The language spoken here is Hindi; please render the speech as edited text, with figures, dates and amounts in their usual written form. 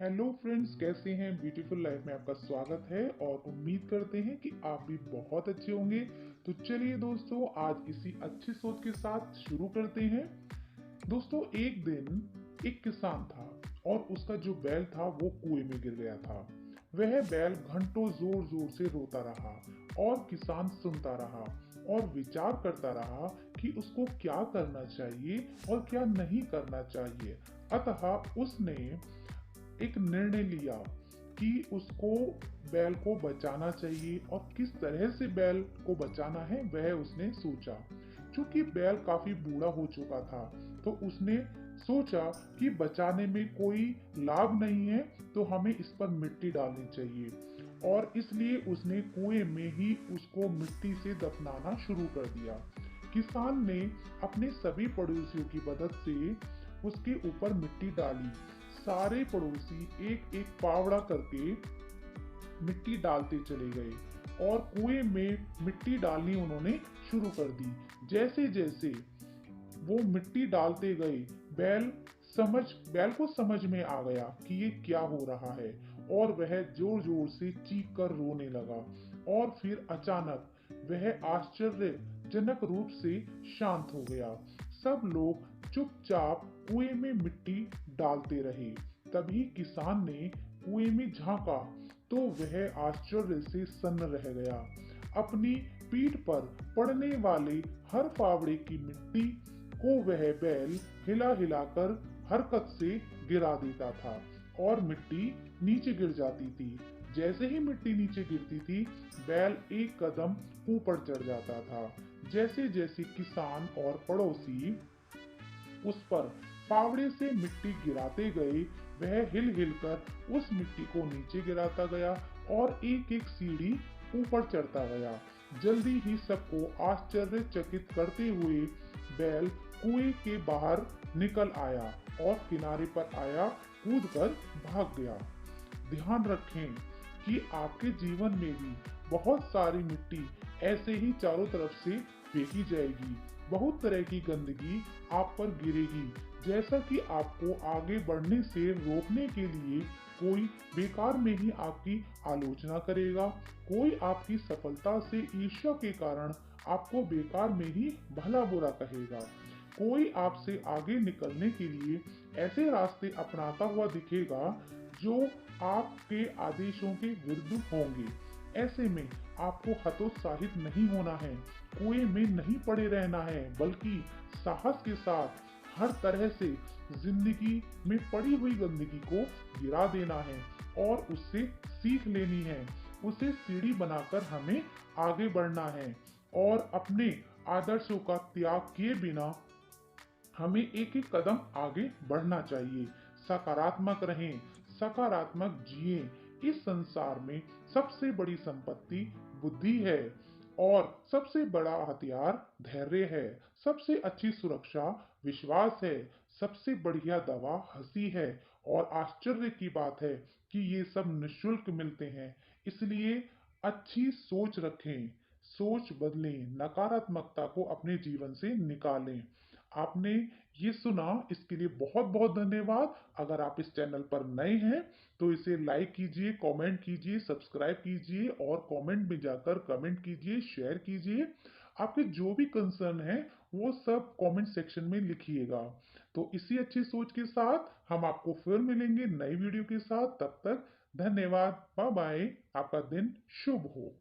हेलो फ्रेंड्स, कैसे हैं? ब्यूटीफुल लाइफ में आपका स्वागत है और उम्मीद करते हैं कि आप भी बहुत अच्छे होंगे। तो चलिए दोस्तों, आज इसी अच्छी सोच के साथ शुरू करते हैं। दोस्तों, एक दिन एक किसान था और उसका जो बैल था वो कुएं में गिर गया था। वह बैल घंटों जोर जोर से रोता रहा और किसान सुनता रहा और विचार करता रहा कि उसको क्या करना चाहिए और क्या नहीं करना चाहिए। अतः उसने एक निर्णय लिया कि उसको बैल को बचाना चाहिए और किस तरह से बैल को बचाना है वह उसने सोचा। क्योंकि बैल काफी बूढ़ा हो चुका था तो उसने सोचा कि बचाने में कोई लाभ नहीं है, तो हमें इस पर मिट्टी डालनी चाहिए और इसलिए उसने कुएं में ही उसको मिट्टी से दफनाना शुरू कर दिया। किसान ने अपने सभी पड़ोसियों की मदद से उसके ऊपर मिट्टी डाली। सारे पड़ोसी एक एक पावड़ा करके मिट्टी डालते चले गए और कुएं में मिट्टी डालनी उन्होंने शुरू कर दी। जैसे जैसे वो मिट्टी डालते गए, बैल बैल को समझ में आ गया कि ये क्या हो रहा है और वह जोर जोर से चीख कर रोने लगा। और फिर अचानक वह आश्चर्यजनक रूप से शांत हो गया। सब लोग चुपचाप कुएं में मिट्टी डालते रहे। तभी किसान ने कुएं में झांका तो वह आश्चर्य से सन्न रह गया। अपनी पीठ पर पड़ने वाले हर फावड़े की मिट्टी को वह बैल हिला हिलाकर हरकत से गिरा देता था और मिट्टी नीचे गिर जाती थी। जैसे ही मिट्टी नीचे गिरती थी, बैल एक कदम ऊपर चढ़ जाता था। जैसे जैसे किसान और पड़ोसी उस पर फावड़े से मिट्टी गिराते गए, वह हिल हिल कर उस मिट्टी को नीचे गिराता गया और एक एक सीढ़ी ऊपर चढ़ता गया। जल्दी ही सबको आश्चर्यचकित करते हुए बैल कुएं के बाहर निकल आया और किनारे पर आया, कूद कर भाग गया। ध्यान रखें कि आपके जीवन में भी बहुत सारी मिट्टी ऐसे ही चारों तरफ से फेंकी जाएगी। बहुत तरह की गंदगी आप पर गिरेगी। जैसा कि आपको आगे बढ़ने से रोकने के लिए कोई बेकार में ही आपकी आलोचना करेगा, कोई आपकी सफलता से ईर्ष्या के कारण आपको बेकार में ही भला बुरा कहेगा, कोई आपसे आगे निकलने के लिए ऐसे रास्ते अपनाता हुआ दिखेगा जो आपके आदेशों के विरुद्ध होंगे। ऐसे में आपको हतोत्साहित नहीं होना है, कुएं में नहीं पड़े रहना है, बल्कि साहस के साथ हर तरह से जिंदगी में पड़ी हुई गंदगी को गिरा देना है और उससे सीख लेनी है। उसे सीढ़ी बनाकर हमें आगे बढ़ना है और अपने आदर्शों का त्याग किए बिना हमें एक एक कदम आगे बढ़ना चाहिए। सकारात्मक रहें, सकारात्मक जिए। इस संसार में सबसे बड़ी संपत्ति बुद्धि है और सबसे बड़ा हथियार धैर्य है। सबसे अच्छी सुरक्षा विश्वास है। सबसे बढ़िया दवा हंसी है। और आश्चर्य की बात है कि ये सब निशुल्क मिलते हैं। इसलिए अच्छी सोच रखें, सोच बदलें, नकारात्मकता को अपने जीवन से निकालें। आपने ये सुना, इसके लिए बहुत बहुत धन्यवाद। अगर आप इस चैनल पर नए हैं तो इसे लाइक कीजिए, कमेंट कीजिए, सब्सक्राइब कीजिए और कमेंट में जाकर कमेंट कीजिए, शेयर कीजिए। आपके जो भी कंसर्न है वो सब कमेंट सेक्शन में लिखिएगा। तो इसी अच्छी सोच के साथ हम आपको फिर मिलेंगे नई वीडियो के साथ। तब तक धन्यवाद, बाय बाय। आपका दिन शुभ हो।